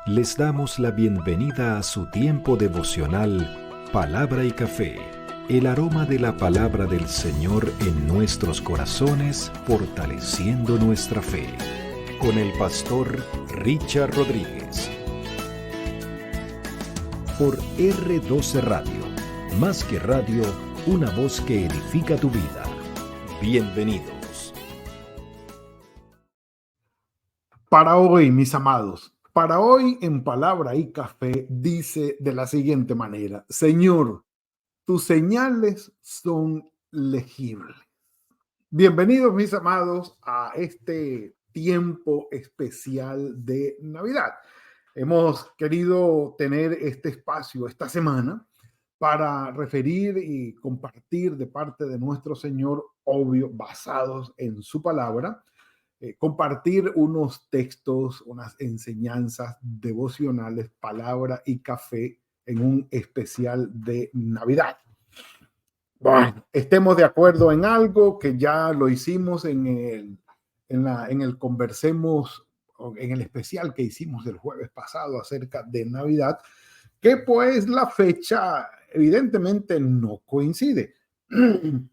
Les damos la bienvenida a su tiempo devocional Palabra y Café, el aroma de la palabra del Señor en nuestros corazones, fortaleciendo nuestra fe. Con el pastor Richard Rodríguez. Por R12 Radio, más que radio, una voz que edifica tu vida. Bienvenidos. Para hoy, mis amados, para hoy en Palabra y Café dice de la siguiente manera: Señor, tus señales son legibles. Bienvenidos, mis amados, a este tiempo especial de Navidad. Hemos querido tener este espacio esta semana para referir y compartir de parte de nuestro Señor, obvio, basados en su palabra, compartir unos textos, unas enseñanzas devocionales, palabra y café en un especial de Navidad. Bueno, estemos de acuerdo en algo que ya lo hicimos en el Conversemos, en el especial que hicimos el jueves pasado acerca de Navidad, que pues la fecha evidentemente no coincide.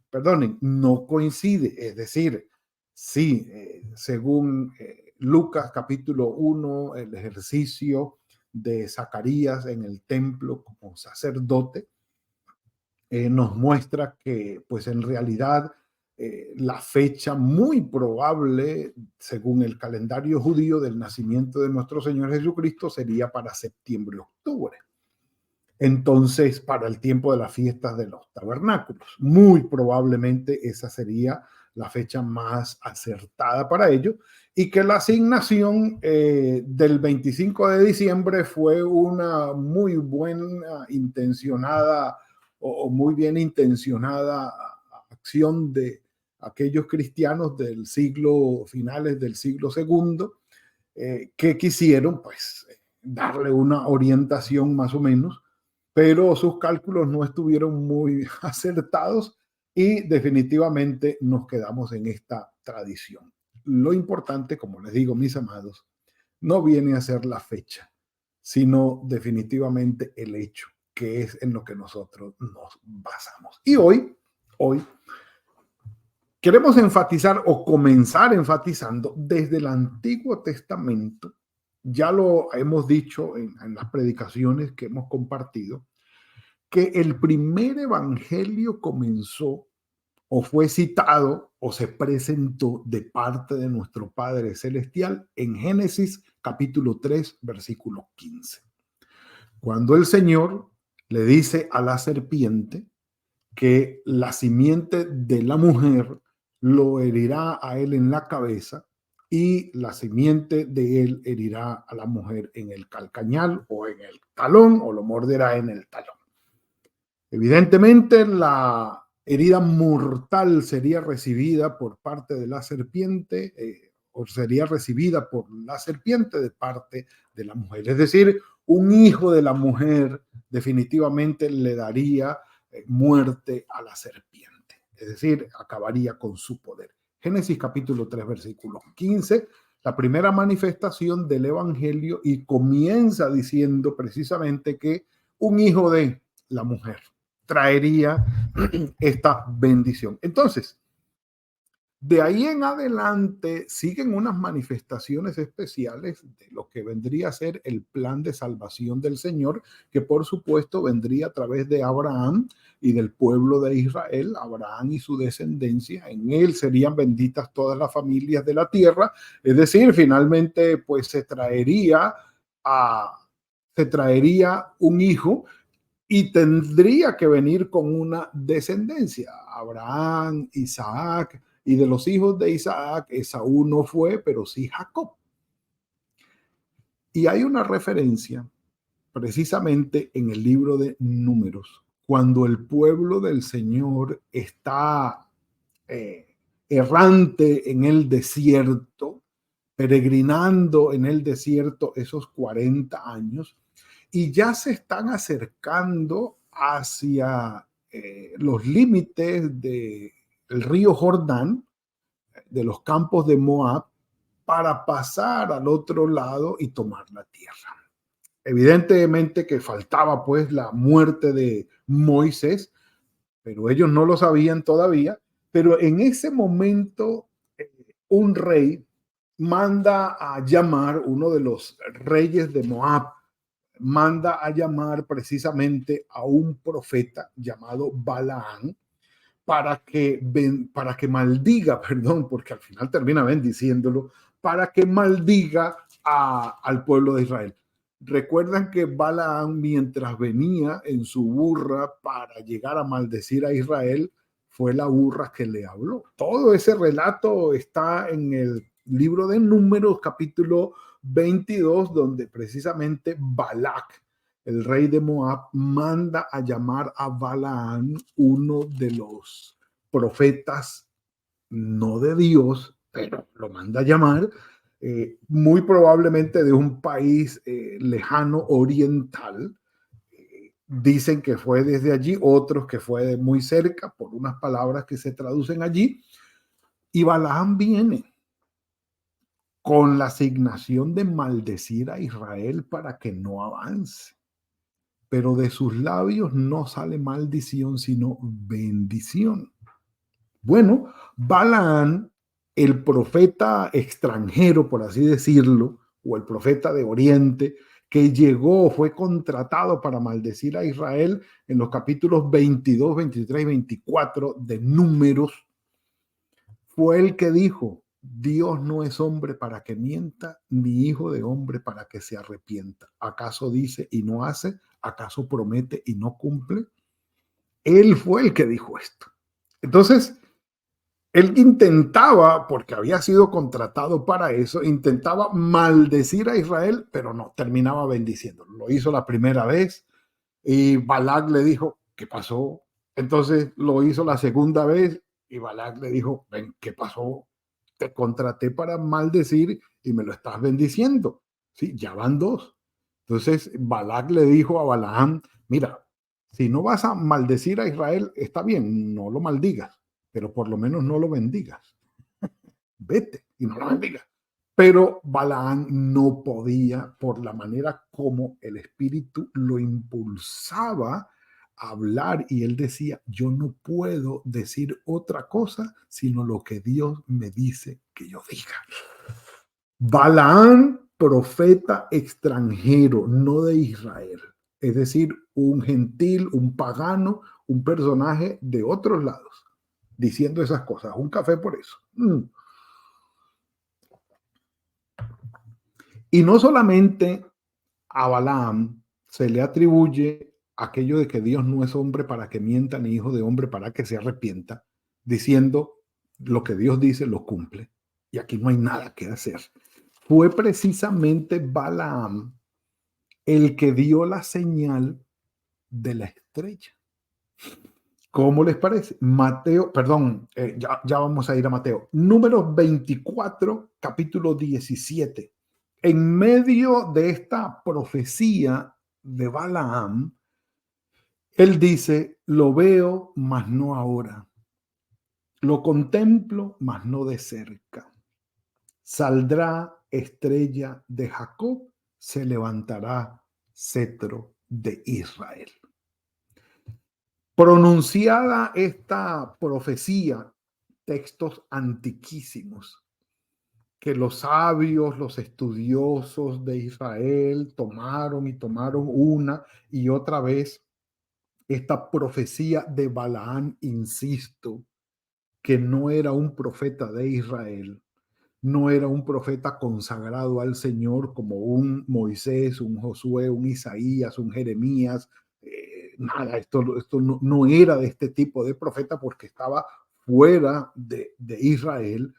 Perdonen, no coincide, es decir, sí, según Lucas capítulo 1, el ejercicio de Zacarías en el templo como sacerdote, nos muestra que pues en realidad la fecha muy probable, según el calendario judío, del nacimiento de nuestro Señor Jesucristo sería para septiembre-octubre. Entonces, para el tiempo de las fiestas de los tabernáculos, muy probablemente esa sería la fecha más acertada para ello, y que la asignación del 25 de diciembre fue una muy buena intencionada o muy bien intencionada acción de aquellos cristianos del siglo, finales del siglo segundo, que quisieron pues darle una orientación más o menos, pero sus cálculos no estuvieron muy acertados y definitivamente nos quedamos en esta tradición. Lo importante, como les digo, mis amados, no viene a ser la fecha, sino definitivamente el hecho, que es en lo que nosotros nos basamos. Y hoy queremos enfatizar o comenzar enfatizando desde el Antiguo Testamento. Ya lo hemos dicho en las predicaciones que hemos compartido, que el primer evangelio comenzó o fue citado o se presentó de parte de nuestro Padre Celestial en Génesis capítulo 3, versículo 15. Cuando el Señor le dice a la serpiente que la simiente de la mujer lo herirá a él en la cabeza y la simiente de él herirá a la mujer en el calcañal o en el talón, o lo morderá en el talón. Evidentemente, la herida mortal sería recibida por parte de la serpiente, o sería recibida por la serpiente de parte de la mujer. Es decir, un hijo de la mujer definitivamente le daría muerte a la serpiente. Es decir, acabaría con su poder. Génesis capítulo 3, versículo 15, la primera manifestación del evangelio, y comienza diciendo precisamente que un hijo de la mujer traería esta bendición. Entonces, de ahí en adelante siguen unas manifestaciones especiales de lo que vendría a ser el plan de salvación del Señor, que por supuesto vendría a través de Abraham y del pueblo de Israel. Abraham y su descendencia, en él serían benditas todas las familias de la tierra. Es decir, finalmente pues se traería un hijo y tendría que venir con una descendencia. Abraham, Isaac, y de los hijos de Isaac, Esaú no fue, pero sí Jacob. Y hay una referencia precisamente en el libro de Números, cuando el pueblo del Señor está errante en el desierto, peregrinando en el desierto esos 40 años, y ya se están acercando hacia los límites del río Jordán, de los campos de Moab, para pasar al otro lado y tomar la tierra. Evidentemente que faltaba pues la muerte de Moisés, pero ellos no lo sabían todavía. Pero en ese momento, un rey manda a llamar, uno de los reyes de Moab, manda a llamar precisamente a un profeta llamado Balaán para que maldiga, perdón, porque al final termina bendiciéndolo, para que maldiga al pueblo de Israel. Recuerdan que Balaam, mientras venía en su burra para llegar a maldecir a Israel, fue la burra que le habló. Todo ese relato está en el libro de Números, capítulo 22, donde precisamente Balac, el rey de Moab, manda a llamar a Balaam, uno de los profetas, no de Dios, pero lo manda a llamar, muy probablemente de un país lejano oriental. Dicen que fue desde allí, otros que fue de muy cerca, por unas palabras que se traducen allí. Y Balaam viene con la asignación de maldecir a Israel para que no avance. Pero de sus labios no sale maldición, sino bendición. Bueno, Balaam, el profeta extranjero, por así decirlo, o el profeta de Oriente, que llegó, fue contratado para maldecir a Israel en los capítulos 22, 23 y 24 de Números, fue el que dijo: Dios no es hombre para que mienta, ni hijo de hombre para que se arrepienta. ¿Acaso dice y no hace? ¿Acaso promete y no cumple? Él fue el que dijo esto. Entonces, él intentaba, porque había sido contratado para eso, intentaba maldecir a Israel, pero no, terminaba bendiciéndolo. Lo hizo la primera vez y Balac le dijo: ¿qué pasó? Entonces lo hizo la segunda vez y Balac le dijo: ven, ¿qué pasó? Te contraté para maldecir y me lo estás bendiciendo. Sí, ya van dos. Entonces Balac le dijo a Balaam: mira, si no vas a maldecir a Israel, está bien, no lo maldigas, pero por lo menos no lo bendigas. Vete y no lo bendigas. Pero Balaam no podía, por la manera como el espíritu lo impulsaba a hablar, y él decía: yo no puedo decir otra cosa sino lo que Dios me dice que yo diga. Balaam, profeta extranjero, no de Israel, es decir, un gentil, un pagano, un personaje de otros lados, diciendo esas cosas. Un café por eso. Y no solamente a Balaam se le atribuye aquello de que Dios no es hombre para que mienta, ni hijo de hombre para que se arrepienta, diciendo: lo que Dios dice lo cumple, y aquí no hay nada que hacer. Fue precisamente Balaam el que dio la señal de la estrella. ¿Cómo les parece? Mateo, perdón, ya vamos a ir a Mateo. Números 24, capítulo 17. En medio de esta profecía de Balaam, él dice: lo veo, mas no ahora. Lo contemplo, mas no de cerca. Saldrá estrella de Jacob, se levantará cetro de Israel. Pronunciada esta profecía, textos antiquísimos que los sabios, los estudiosos de Israel tomaron una y otra vez, esta profecía de Balaam, insisto, que no era un profeta de Israel, no era un profeta consagrado al Señor como un Moisés, un Josué, un Isaías, un Jeremías. Nada, esto no era de este tipo de profeta, porque estaba fuera de Israel.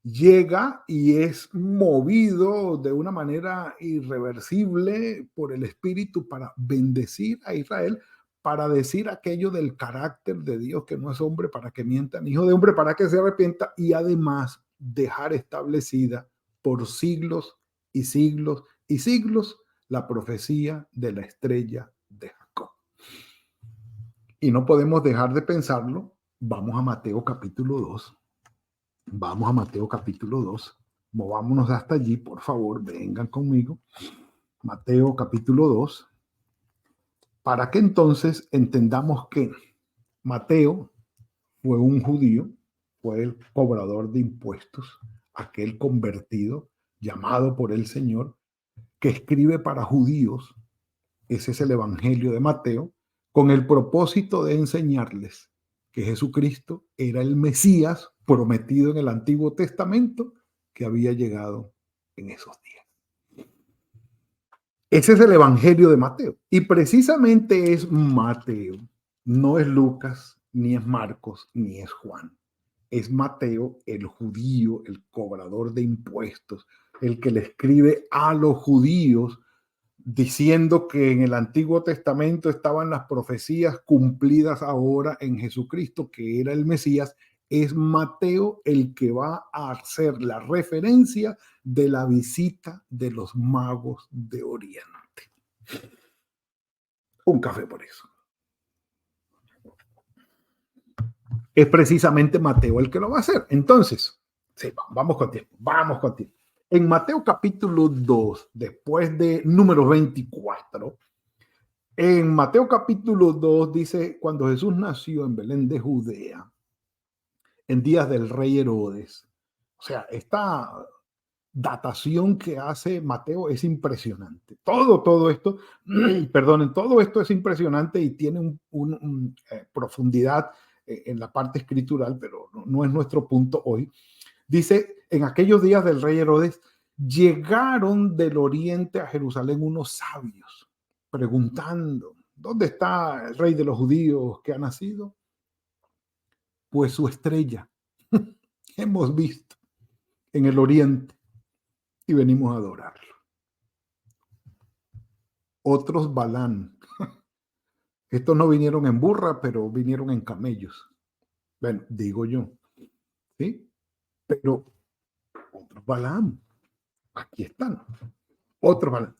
Llega y es movido de una manera irreversible por el Espíritu para bendecir a Israel, para decir aquello del carácter de Dios, que no es hombre para que mienta, ni hijo de hombre para que se arrepienta, y además dejar establecida por siglos y siglos y siglos la profecía de la estrella de Jacob. Y no podemos dejar de pensarlo. Vamos a Mateo capítulo 2. Vamos a Mateo capítulo 2. Movámonos hasta allí, por favor, vengan conmigo. Mateo capítulo 2, para que entonces entendamos que Mateo fue un judío, fue el cobrador de impuestos, aquel convertido, llamado por el Señor, que escribe para judíos. Ese es el Evangelio de Mateo, con el propósito de enseñarles que Jesucristo era el Mesías prometido en el Antiguo Testamento que había llegado en esos días. Ese es el Evangelio de Mateo. Y precisamente es Mateo, no es Lucas, ni es Marcos, ni es Juan. Es Mateo, el judío, el cobrador de impuestos, el que le escribe a los judíos diciendo que en el Antiguo Testamento estaban las profecías cumplidas ahora en Jesucristo, que era el Mesías. Es Mateo el que va a hacer la referencia de la visita de los magos de Oriente. Un café por eso. Es precisamente Mateo el que lo va a hacer. Entonces, sí, vamos con tiempo, vamos con tiempo. En Mateo capítulo 2, después de número 24, en Mateo capítulo 2 dice, cuando Jesús nació en Belén de Judea, en días del rey Herodes. O sea, esta datación que hace Mateo es impresionante. Todo esto, perdonen, todo esto es impresionante y tiene profundidad en la parte escritural, pero no es nuestro punto hoy. Dice, en aquellos días del rey Herodes, llegaron del oriente a Jerusalén unos sabios, preguntando, ¿dónde está el rey de los judíos que ha nacido? Pues su estrella hemos visto en el oriente y venimos a adorarlo. Otros Balán. Estos no vinieron en burra, pero vinieron en camellos. Bueno, digo yo. ¿Sí? Pero otros Balaam. Aquí están. Otros Balaam.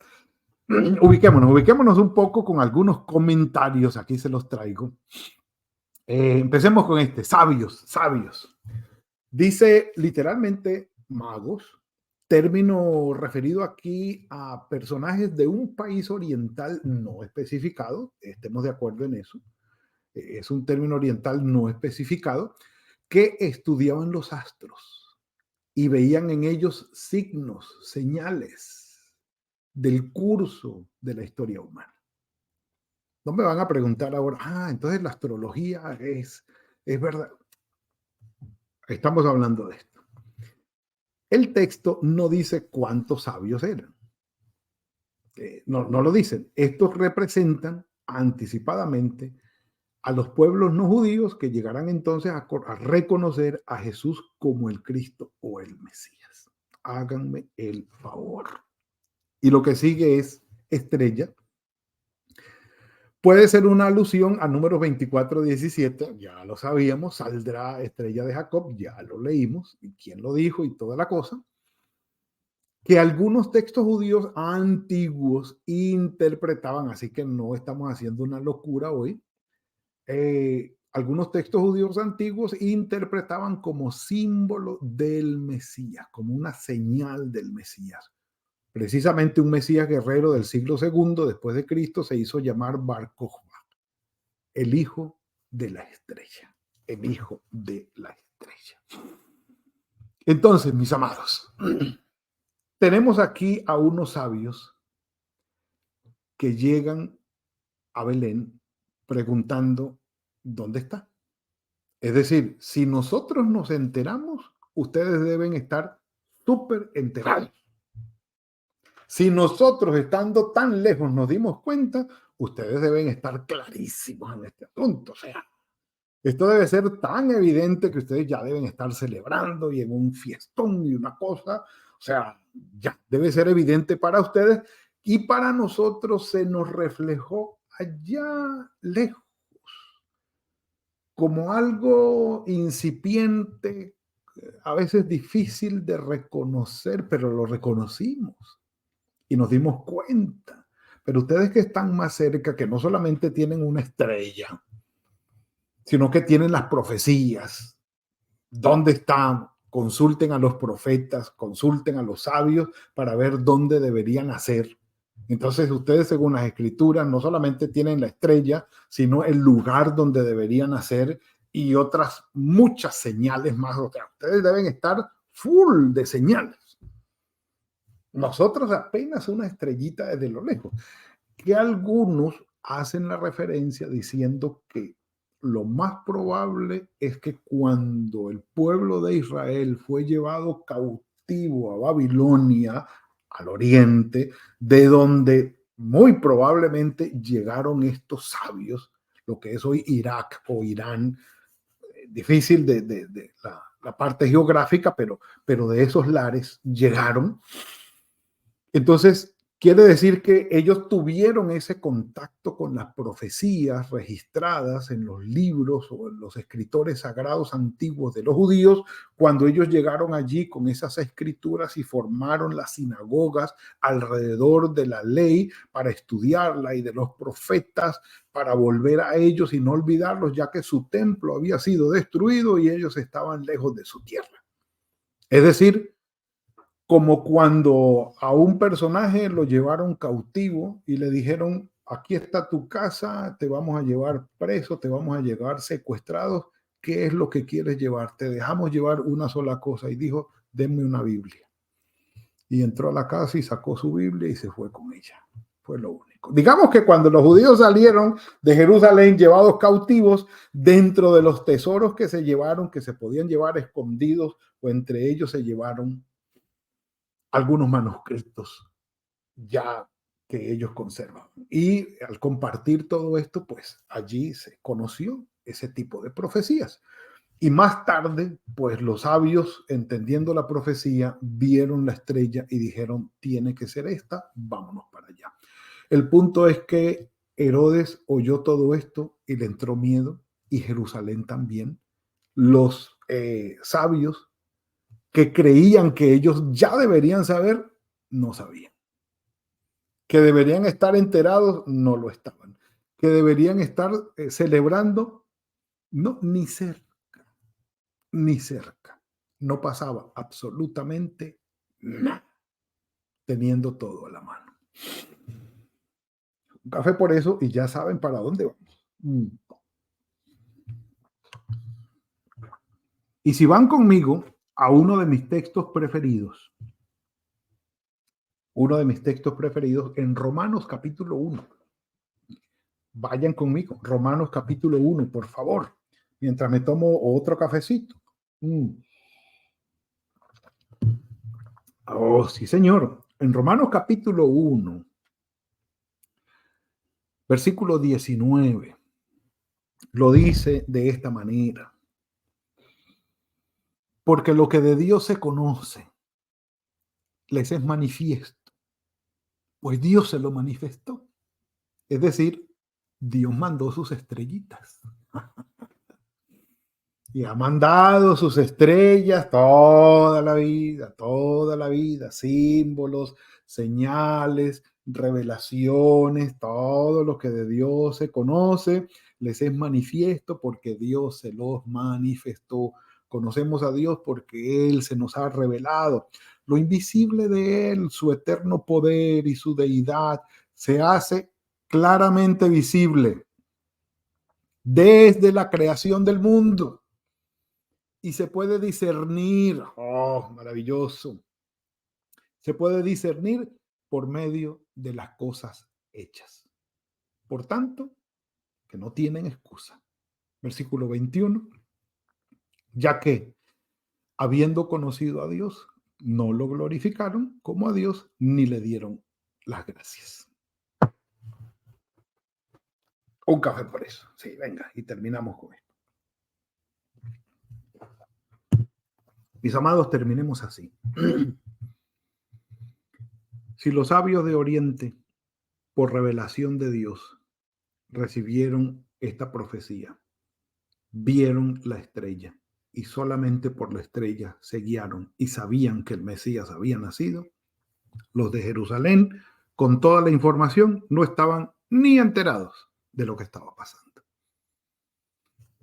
Ubiquémonos un poco con algunos comentarios. Aquí se los traigo. Empecemos con este. Sabios. Dice literalmente magos. Término referido aquí a personajes de un país oriental no especificado, estemos de acuerdo en eso, es un término oriental no especificado, que estudiaban los astros y veían en ellos signos, señales del curso de la historia humana. No me van a preguntar ahora, entonces la astrología es verdad. Estamos hablando de esto. El texto no dice cuántos sabios eran. No lo dicen. Estos representan anticipadamente a los pueblos no judíos que llegarán entonces a reconocer a Jesús como el Cristo o el Mesías. Háganme el favor. Y lo que sigue es estrella. Puede ser una alusión a Números 24:17, ya lo sabíamos, saldrá estrella de Jacob, ya lo leímos, y quién lo dijo y toda la cosa. Que algunos textos judíos antiguos interpretaban, así que no estamos haciendo una locura hoy, algunos textos judíos antiguos interpretaban como símbolo del Mesías, como una señal del Mesías. Precisamente un Mesías guerrero del siglo II después de Cristo se hizo llamar Bar Kokhba, el hijo de la estrella, el hijo de la estrella. Entonces, mis amados, tenemos aquí a unos sabios que llegan a Belén preguntando dónde está. Es decir, si nosotros nos enteramos, ustedes deben estar súper enterados. Si nosotros, estando tan lejos, nos dimos cuenta, ustedes deben estar clarísimos en este asunto. O sea, esto debe ser tan evidente que ustedes ya deben estar celebrando y en un fiestón y una cosa. O sea, ya debe ser evidente para ustedes y para nosotros se nos reflejó allá lejos como algo incipiente, a veces difícil de reconocer, pero lo reconocimos y nos dimos cuenta. Pero ustedes que están más cerca, que no solamente tienen una estrella, sino que tienen las profecías. ¿Dónde están? Consulten a los profetas, consulten a los sabios para ver dónde deberían hacer. Entonces ustedes, según las escrituras, no solamente tienen la estrella, sino el lugar donde deberían nacer y otras muchas señales más. O sea, ustedes deben estar full de señales. Nosotros apenas una estrellita desde lo lejos, que algunos hacen la referencia diciendo que lo más probable es que cuando el pueblo de Israel fue llevado cautivo a Babilonia, al oriente, de donde muy probablemente llegaron estos sabios, lo que es hoy Irak o Irán, difícil de la parte geográfica, pero de esos lares llegaron. Entonces, quiere decir que ellos tuvieron ese contacto con las profecías registradas en los libros o en los escritores sagrados antiguos de los judíos cuando ellos llegaron allí con esas escrituras y formaron las sinagogas alrededor de la ley para estudiarla y de los profetas para volver a ellos y no olvidarlos, ya que su templo había sido destruido y ellos estaban lejos de su tierra. Es decir, como cuando a un personaje lo llevaron cautivo y le dijeron, aquí está tu casa, te vamos a llevar preso, te vamos a llevar secuestrados, ¿qué es lo que quieres llevar? Te dejamos llevar una sola cosa. Y dijo, denme una Biblia. Y entró a la casa y sacó su Biblia y se fue con ella. Fue lo único. Digamos que cuando los judíos salieron de Jerusalén llevados cautivos, dentro de los tesoros que se llevaron, que se podían llevar escondidos, o entre ellos se llevaron algunos manuscritos ya que ellos conservan. Y al compartir todo esto, pues allí se conoció ese tipo de profecías. Y más tarde, pues los sabios, entendiendo la profecía, vieron la estrella y dijeron, tiene que ser esta, vámonos para allá. El punto es que Herodes oyó todo esto y le entró miedo, y Jerusalén también. Los sabios que creían que ellos ya deberían saber, no sabían. Que deberían estar enterados, no lo estaban. Que deberían estar celebrando, no, ni cerca, ni cerca. No pasaba absolutamente nada, teniendo todo a la mano. Un café por eso y ya saben para dónde vamos. Y si van conmigo a uno de mis textos preferidos, en Romanos capítulo 1. Vayan conmigo, Romanos capítulo 1, por favor, mientras me tomo otro cafecito. Oh, sí, señor. En Romanos capítulo 1, versículo 19, lo dice de esta manera. Porque lo que de Dios se conoce, les es manifiesto, pues Dios se lo manifestó. Es decir, Dios mandó sus estrellitas. Y ha mandado sus estrellas toda la vida, símbolos, señales, revelaciones, todo lo que de Dios se conoce, les es manifiesto porque Dios se los manifestó. Conocemos a Dios porque Él se nos ha revelado. Lo invisible de Él, su eterno poder y su deidad, se hace claramente visible desde la creación del mundo. Y se puede discernir, oh, maravilloso, se puede discernir por medio de las cosas hechas. Por tanto, que no tienen excusa. Versículo 21, ya que, habiendo conocido a Dios, no lo glorificaron como a Dios, ni le dieron las gracias. Un café por eso. Sí, venga, y terminamos con esto. Mis amados, terminemos así. Si los sabios de Oriente, por revelación de Dios, recibieron esta profecía, vieron la estrella y solamente por la estrella se guiaron y sabían que el Mesías había nacido, los de Jerusalén, con toda la información, no estaban ni enterados de lo que estaba pasando.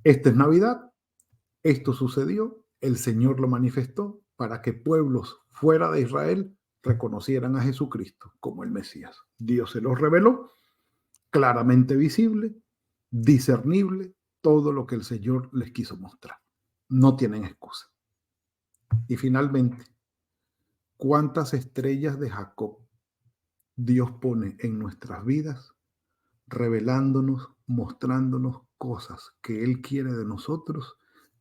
Esta es Navidad, esto sucedió, el Señor lo manifestó para que pueblos fuera de Israel reconocieran a Jesucristo como el Mesías. Dios se los reveló, claramente visible, discernible, todo lo que el Señor les quiso mostrar. No tienen excusa. Y finalmente, ¿cuántas estrellas de Jacob Dios pone en nuestras vidas, revelándonos, mostrándonos cosas que Él quiere de nosotros,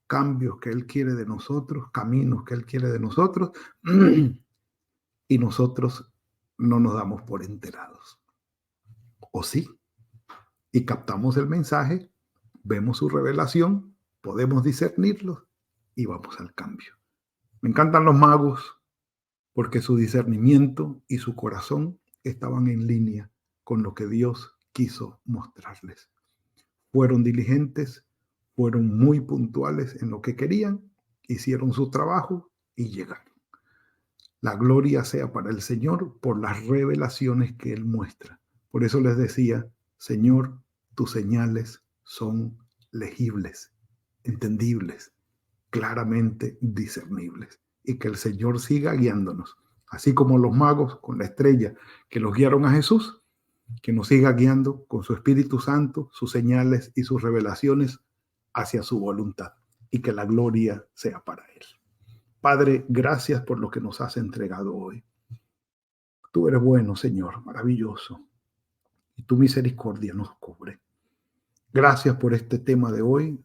cambios que Él quiere de nosotros, caminos que Él quiere de nosotros, y nosotros no nos damos por enterados? ¿O sí? Y captamos el mensaje, vemos su revelación, podemos discernirlo y vamos al cambio. Me encantan los magos porque su discernimiento y su corazón estaban en línea con lo que Dios quiso mostrarles. Fueron diligentes, fueron muy puntuales en lo que querían, hicieron su trabajo y llegaron. La gloria sea para el Señor por las revelaciones que Él muestra. Por eso les decía, Señor, tus señales son legibles, entendibles, claramente discernibles. Y que el Señor siga guiándonos, así como los magos con la estrella que los guiaron a Jesús, que nos siga guiando con su Espíritu Santo, sus señales y sus revelaciones hacia su voluntad, y que la gloria sea para Él. Padre, gracias por lo que nos has entregado hoy. Tú eres bueno, Señor, maravilloso, y tu misericordia nos cubre. Gracias por este tema de hoy.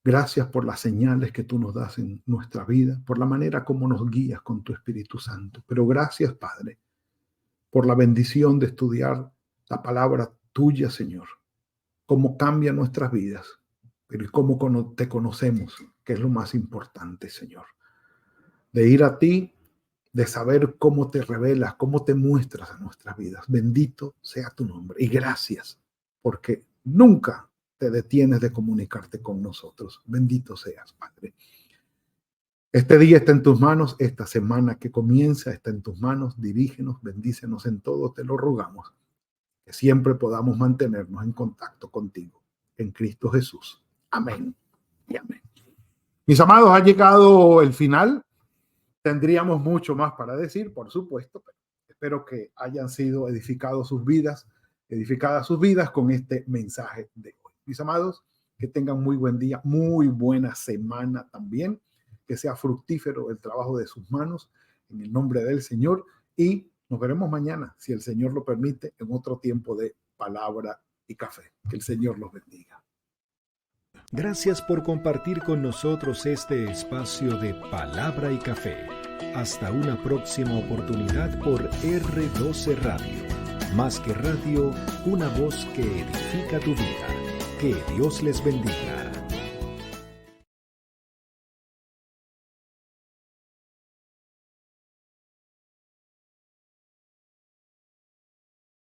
Gracias por las señales que tú nos das en nuestra vida, por la manera como nos guías con tu Espíritu Santo. Pero gracias, Padre, por la bendición de estudiar la palabra tuya, Señor. Cómo cambia nuestras vidas, pero y cómo te conocemos, que es lo más importante, Señor. De ir a ti, de saber cómo te revelas, cómo te muestras a nuestras vidas. Bendito sea tu nombre. Y gracias, porque nunca te detienes de comunicarte con nosotros. Bendito seas, Padre. Este día está en tus manos, esta semana que comienza está en tus manos. Dirígenos, bendícenos en todo, te lo rogamos. Que siempre podamos mantenernos en contacto contigo, en Cristo Jesús. Amén y amén. Mis amados, ha llegado el final. Tendríamos mucho más para decir, por supuesto, pero espero que hayan sido edificadas sus vidas con este mensaje de hoy. Mis amados, que tengan muy buen día, muy buena semana también, que sea fructífero el trabajo de sus manos, en el nombre del Señor, y nos veremos mañana, si el Señor lo permite, en otro tiempo de palabra y café. Que el Señor los bendiga. Gracias por compartir con nosotros este espacio de palabra y café. Hasta una próxima oportunidad por R12 Radio. Más que radio, una voz que edifica tu vida. Que Dios les bendiga.